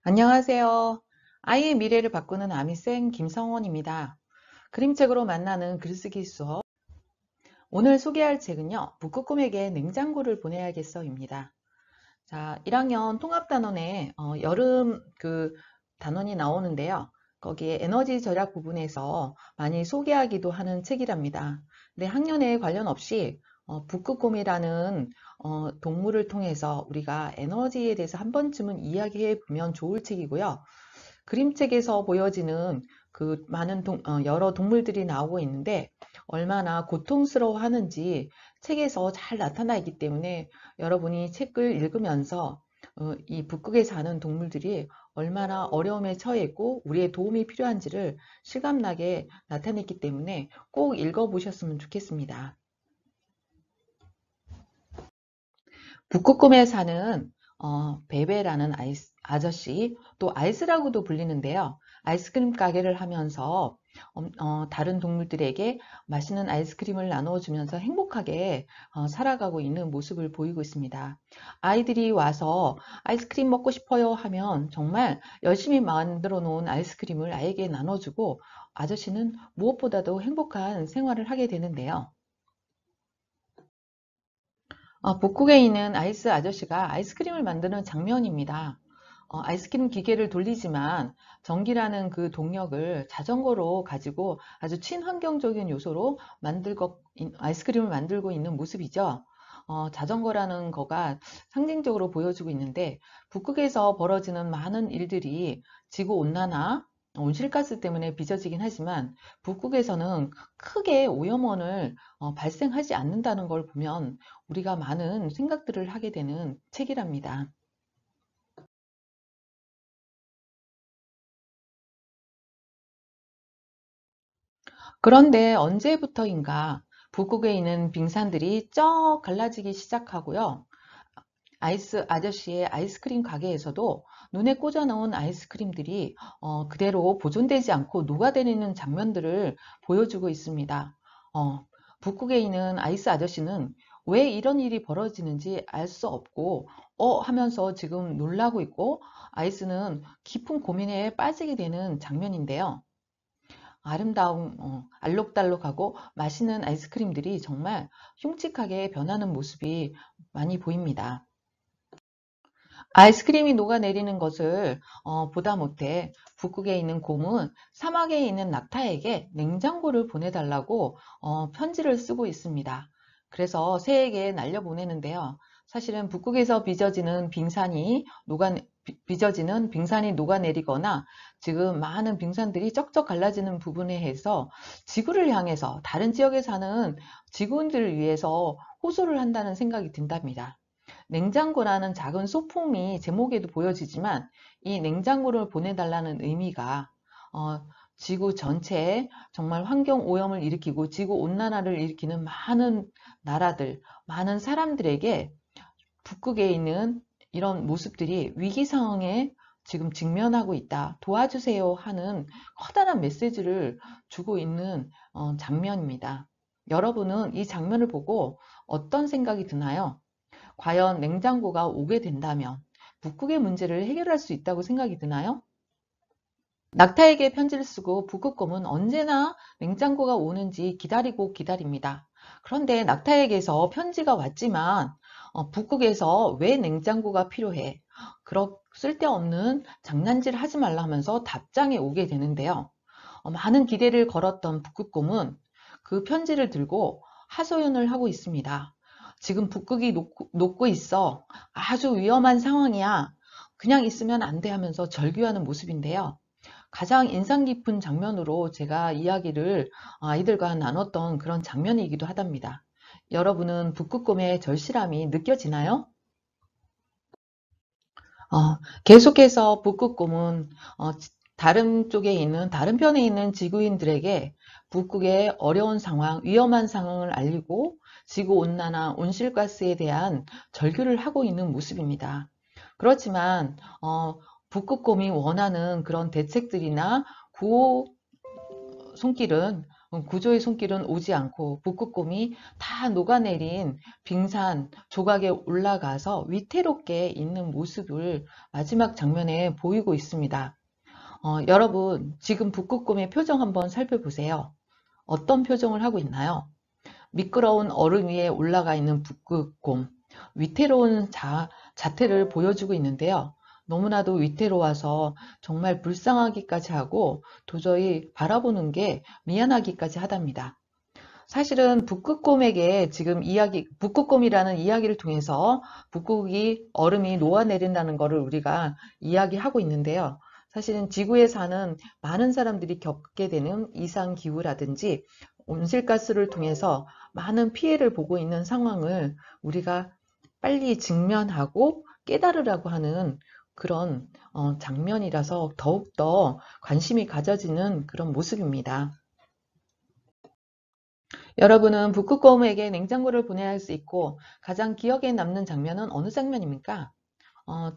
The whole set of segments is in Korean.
안녕하세요. 아이의 미래를 바꾸는 아미쌤 김성원입니다. 그림책으로 만나는 글쓰기 수업. 오늘 소개할 책은요, 북극곰에게 냉장고를 보내야겠어입니다. 자, 1학년 통합단원에 여름 단원이 나오는데요. 거기에 에너지 절약 부분에서 많이 소개하기도 하는 책이랍니다. 근데 학년에 관련 없이 북극곰이라는 동물을 통해서 우리가 에너지에 대해서 한 번쯤은 이야기해 보면 좋을 책이고요. 그림책에서 보여지는 그 많은 여러 동물들이 나오고 있는데 얼마나 고통스러워 하는지 책에서 잘 나타나 있기 때문에 여러분이 책을 읽으면서 이 북극에 사는 동물들이 얼마나 어려움에 처해 있고 우리의 도움이 필요한지를 실감나게 나타냈기 때문에 꼭 읽어보셨으면 좋겠습니다. 북극곰에 사는 베베라는 아저씨, 또 아이스라고도 불리는데요. 아이스크림 가게를 하면서 다른 동물들에게 맛있는 아이스크림을 나눠주면서 행복하게 살아가고 있는 모습을 보이고 있습니다. 아이들이 와서 아이스크림 먹고 싶어요 하면 정말 열심히 만들어 놓은 아이스크림을 아이에게 나눠주고 아저씨는 무엇보다도 행복한 생활을 하게 되는데요. 북극에 있는 아이스 아저씨가 아이스크림을 만드는 장면입니다. 아이스크림 기계를 돌리지만 전기라는 그 동력을 자전거로 가지고 아주 친환경적인 요소로 아이스크림을 만들고 있는 모습이죠. 자전거라는 거가 상징적으로 보여주고 있는데 북극에서 벌어지는 많은 일들이 지구온난화, 온실가스 때문에 빚어지긴 하지만 북극에서는 크게 오염원을 발생하지 않는다는 걸 보면 우리가 많은 생각들을 하게 되는 책이랍니다. 그런데 언제부터인가 북극에 있는 빙산들이 쩍 갈라지기 시작하고요. 아이스 아저씨의 아이스크림 가게에서도 눈에 꽂아 놓은 아이스크림들이 그대로 보존되지 않고 녹아내리는 장면들을 보여주고 있습니다. 어, 북극에 있는 아이스 아저씨는 왜 이런 일이 벌어지는지 알 수 없고 하면서 지금 놀라고 있고 아이스는 깊은 고민에 빠지게 되는 장면인데요. 아름다운 알록달록하고 맛있는 아이스크림들이 정말 흉측하게 변하는 모습이 많이 보입니다. 아이스크림이 녹아내리는 것을 보다 못해 북극에 있는 곰은 사막에 있는 낙타에게 냉장고를 보내달라고 편지를 쓰고 있습니다. 그래서 새에게 날려보내는데요. 사실은 북극에서 빚어지는 빙산이 녹아내리거나 지금 많은 빙산들이 쩍쩍 갈라지는 부분에 해서 지구를 향해서 다른 지역에 사는 지구인들을 위해서 호소를 한다는 생각이 든답니다. 냉장고라는 작은 소품이 제목에도 보여지지만 이 냉장고를 보내달라는 의미가 어, 지구 전체에 정말 환경 오염을 일으키고 지구 온난화를 일으키는 많은 나라들, 많은 사람들에게 북극에 있는 이런 모습들이 위기 상황에 지금 직면하고 있다. 도와주세요 하는 커다란 메시지를 주고 있는 장면입니다. 여러분은 이 장면을 보고 어떤 생각이 드나요? 과연 냉장고가 오게 된다면 북극의 문제를 해결할 수 있다고 생각이 드나요? 낙타에게 편지를 쓰고 북극곰은 언제나 냉장고가 오는지 기다리고 기다립니다. 그런데 낙타에게서 편지가 왔지만 북극에서 왜 냉장고가 필요해? 그런 쓸데없는 장난질 하지 말라 하면서 답장이 오게 되는데요. 많은 기대를 걸었던 북극곰은 그 편지를 들고 하소연을 하고 있습니다. 지금 북극이 녹고 있어. 아주 위험한 상황이야. 그냥 있으면 안 돼 하면서 절규하는 모습인데요. 가장 인상 깊은 장면으로 제가 이야기를 아이들과 나눴던 그런 장면이기도 하답니다. 여러분은 북극곰의 절실함이 느껴지나요? 계속해서 북극곰은 다른 쪽에 있는 다른 편에 있는 지구인들에게 북극의 어려운 상황, 위험한 상황을 알리고 지구온난화, 온실가스에 대한 절규를 하고 있는 모습입니다. 그렇지만 북극곰이 원하는 그런 대책들이나 구호 손길은 구조의 손길은 오지 않고 북극곰이 다 녹아내린 빙산 조각에 올라가서 위태롭게 있는 모습을 마지막 장면에 보이고 있습니다. 여러분, 지금 북극곰의 표정 한번 살펴보세요. 어떤 표정을 하고 있나요? 미끄러운 얼음 위에 올라가 있는 북극곰, 위태로운 자태를 보여주고 있는데요. 너무나도 위태로워서 정말 불쌍하기까지 하고 도저히 바라보는 게 미안하기까지 하답니다. 사실은 북극곰에게 지금 북극곰이라는 이야기를 통해서 북극이 얼음이 녹아내린다는 것을 우리가 이야기하고 있는데요. 사실은 지구에 사는 많은 사람들이 겪게 되는 이상기후라든지 온실가스를 통해서 많은 피해를 보고 있는 상황을 우리가 빨리 직면하고 깨달으라고 하는 그런 장면이라서 더욱더 관심이 가져지는 그런 모습입니다. 여러분은 북극곰에게 냉장고를 보내야 할 수 있고 가장 기억에 남는 장면은 어느 장면입니까?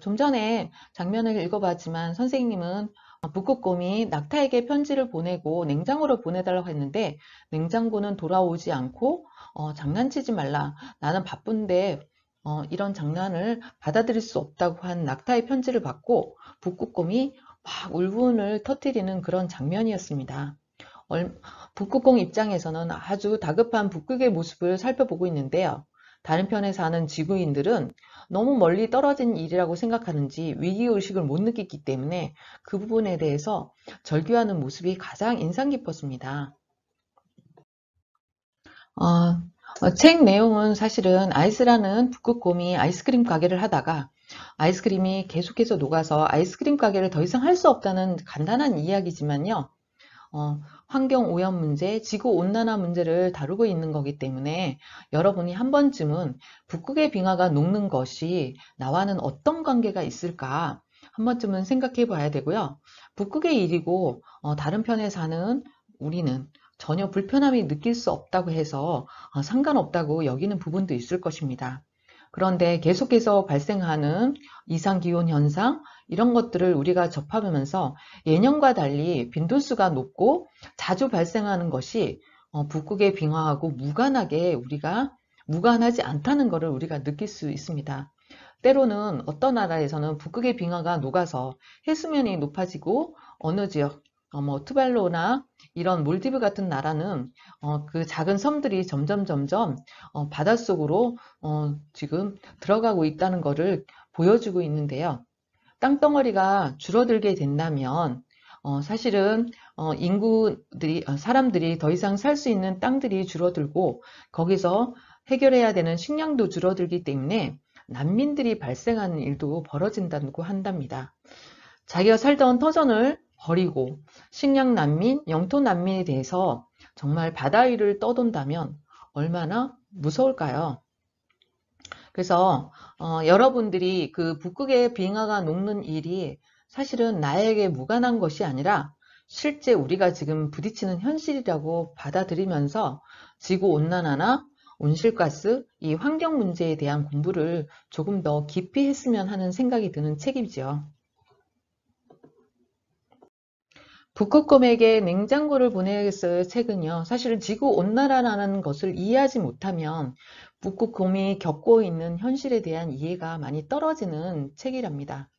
좀 전에 장면을 읽어봤지만 선생님은 북극곰이 낙타에게 편지를 보내고 냉장고를 보내달라고 했는데 냉장고는 돌아오지 않고 장난치지 말라. 나는 바쁜데 이런 장난을 받아들일 수 없다고 한 낙타의 편지를 받고 북극곰이 막 울분을 터뜨리는 그런 장면이었습니다. 북극곰 입장에서는 아주 다급한 북극의 모습을 살펴보고 있는데요. 다른 편에 사는 지구인들은 너무 멀리 떨어진 일이라고 생각하는지 위기의식을 못 느끼기 때문에 그 부분에 대해서 절규하는 모습이 가장 인상 깊었습니다. 책 내용은 사실은 아이스라는 북극곰이 아이스크림 가게를 하다가 아이스크림이 계속해서 녹아서 아이스크림 가게를 더 이상 할 수 없다는 간단한 이야기지만요. 환경오염 문제, 지구온난화 문제를 다루고 있는 거기 때문에 여러분이 한 번쯤은 북극의 빙하가 녹는 것이 나와는 어떤 관계가 있을까 한 번쯤은 생각해 봐야 되고요. 북극의 일이고 다른 편에 사는 우리는 전혀 불편함이 느낄 수 없다고 해서 상관없다고 여기는 부분도 있을 것입니다. 그런데 계속해서 발생하는 이상기온 현상, 이런 것들을 우리가 접하면서 예년과 달리 빈도수가 높고 자주 발생하는 것이 북극의 빙하하고 무관하지 않다는 것을 우리가 느낄 수 있습니다. 때로는 어떤 나라에서는 북극의 빙하가 녹아서 해수면이 높아지고 어느 지역, 뭐 투발루나 이런 몰디브 같은 나라는 그 작은 섬들이 점점 바닷속으로 지금 들어가고 있다는 것을 보여주고 있는데요. 땅덩어리가 줄어들게 된다면 사실은 사람들이 더 이상 살 수 있는 땅들이 줄어들고 거기서 해결해야 되는 식량도 줄어들기 때문에 난민들이 발생하는 일도 벌어진다고 한답니다. 자기가 살던 터전을 버리고 식량 난민, 영토 난민에 대해서 정말 바다 위를 떠돈다면 얼마나 무서울까요? 그래서 여러분들이 그 북극의 빙하가 녹는 일이 사실은 나에게 무관한 것이 아니라 실제 우리가 지금 부딪히는 현실이라고 받아들이면서 지구온난화나 온실가스, 이 환경 문제에 대한 공부를 조금 더 깊이 했으면 하는 생각이 드는 책이죠. 북극곰에게 냉장고를 보내겠어요 책은요. 사실은 지구온난화라는 것을 이해하지 못하면 북극곰이 겪고 있는 현실에 대한 이해가 많이 떨어지는 책이랍니다.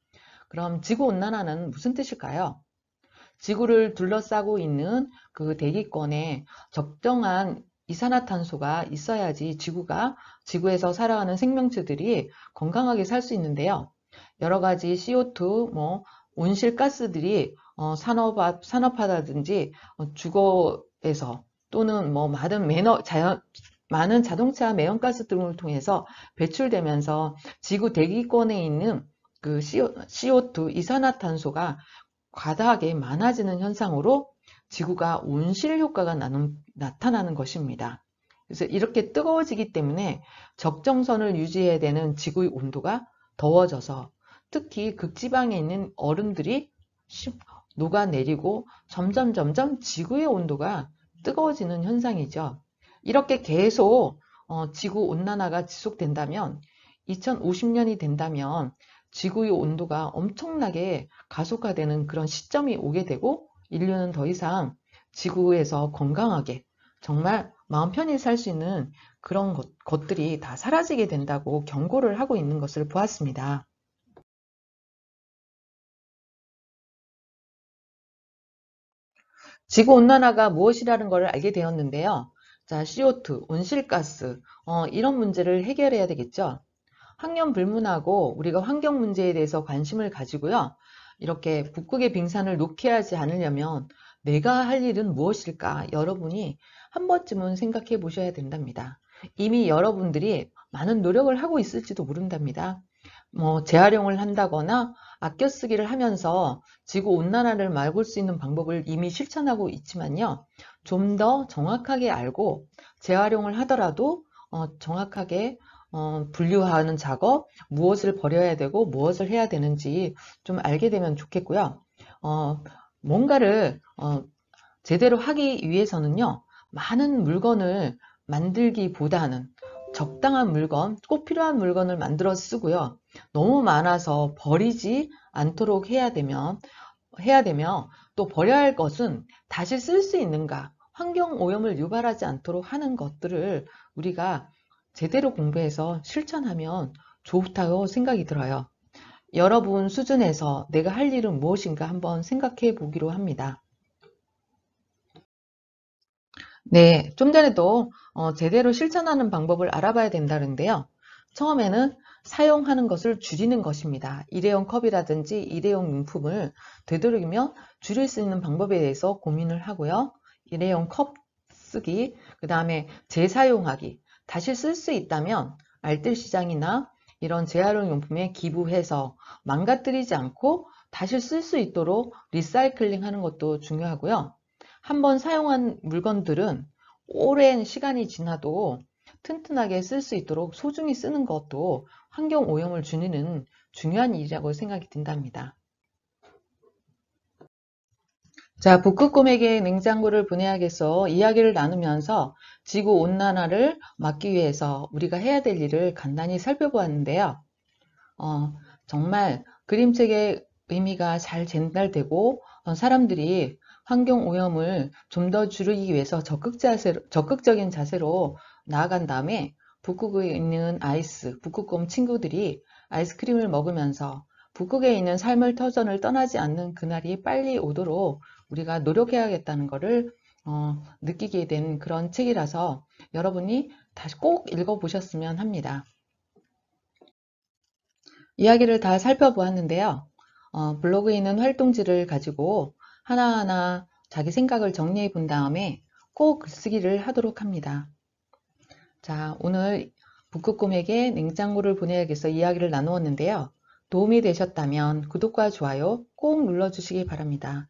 그럼 지구온난화는 무슨 뜻일까요? 지구를 둘러싸고 있는 그 대기권에 적정한 이산화탄소가 있어야지 지구에서 살아가는 생명체들이 건강하게 살 수 있는데요. 여러 가지 CO2, 온실가스들이 산업화라든지 주거에서 또는 뭐 많은 자동차 매연가스 등을 통해서 배출되면서 지구 대기권에 있는 그 CO2, 이산화탄소가 과다하게 많아지는 현상으로 지구가 온실 효과가 나타나는 것입니다. 그래서 이렇게 뜨거워지기 때문에 적정선을 유지해야 되는 지구의 온도가 더워져서 특히 극지방에 있는 얼음들이 녹아내리고 점점 지구의 온도가 뜨거워지는 현상이죠. 이렇게 계속 지구 온난화가 지속된다면 2050년이 된다면 지구의 온도가 엄청나게 가속화되는 그런 시점이 오게 되고 인류는 더 이상 지구에서 건강하게 정말 마음 편히 살 수 있는 그런 것들이 다 사라지게 된다고 경고를 하고 있는 것을 보았습니다. 지구온난화가 무엇이라는 것을 알게 되었는데요. 자, CO2, 온실가스, 이런 문제를 해결해야 되겠죠. 환경 불문하고 우리가 환경 문제에 대해서 관심을 가지고요. 이렇게 북극의 빙산을 녹게 하지 않으려면 내가 할 일은 무엇일까? 여러분이 한 번쯤은 생각해 보셔야 된답니다. 이미 여러분들이 많은 노력을 하고 있을지도 모른답니다. 재활용을 한다거나 아껴 쓰기를 하면서 지구 온난화를 막을 수 있는 방법을 이미 실천하고 있지만요. 좀 더 정확하게 알고 재활용을 하더라도 정확하게 분류하는 작업, 무엇을 버려야 되고 무엇을 해야 되는지 좀 알게 되면 좋겠고요. 어, 뭔가를 제대로 하기 위해서는요, 많은 물건을 만들기보다는 적당한 물건, 꼭 필요한 물건을 만들어 쓰고요. 너무 많아서 버리지 않도록 해야 되며 또 버려야 할 것은 다시 쓸 수 있는가, 환경 오염을 유발하지 않도록 하는 것들을 우리가 제대로 공부해서 실천하면 좋다고 생각이 들어요. 여러분 수준에서 내가 할 일은 무엇인가 한번 생각해 보기로 합니다. 네, 좀 전에도 제대로 실천하는 방법을 알아봐야 된다는데요. 처음에는 사용하는 것을 줄이는 것입니다. 일회용 컵이라든지 일회용 용품을 되도록이면 줄일 수 있는 방법에 대해서 고민을 하고요. 일회용 컵 쓰기, 그 다음에 재사용하기, 다시 쓸 수 있다면 알뜰시장이나 이런 재활용 용품에 기부해서 망가뜨리지 않고 다시 쓸 수 있도록 리사이클링 하는 것도 중요하고요. 한번 사용한 물건들은 오랜 시간이 지나도 튼튼하게 쓸 수 있도록 소중히 쓰는 것도 환경 오염을 줄이는 중요한 일이라고 생각이 든답니다. 자, 북극곰에게 냉장고를 보내야겠어 이야기를 나누면서 지구 온난화를 막기 위해서 우리가 해야 될 일을 간단히 살펴보았는데요. 어, 정말 그림책의 의미가 잘 전달되고 사람들이 환경 오염을 좀 더 줄이기 위해서 적극적인 자세로 나아간 다음에 북극에 있는 북극곰 친구들이 아이스크림을 먹으면서 북극에 있는 삶의 터전을 떠나지 않는 그날이 빨리 오도록 우리가 노력해야겠다는 것을 느끼게 된 그런 책이라서 여러분이 다시 꼭 읽어보셨으면 합니다. 이야기를 다 살펴보았는데요. 블로그에 있는 활동지를 가지고 하나하나 자기 생각을 정리해 본 다음에 꼭 글쓰기를 하도록 합니다. 자, 오늘 북극곰에게 냉장고를 보내야겠어 이야기를 나누었는데요. 도움이 되셨다면 구독과 좋아요 꼭 눌러주시기 바랍니다.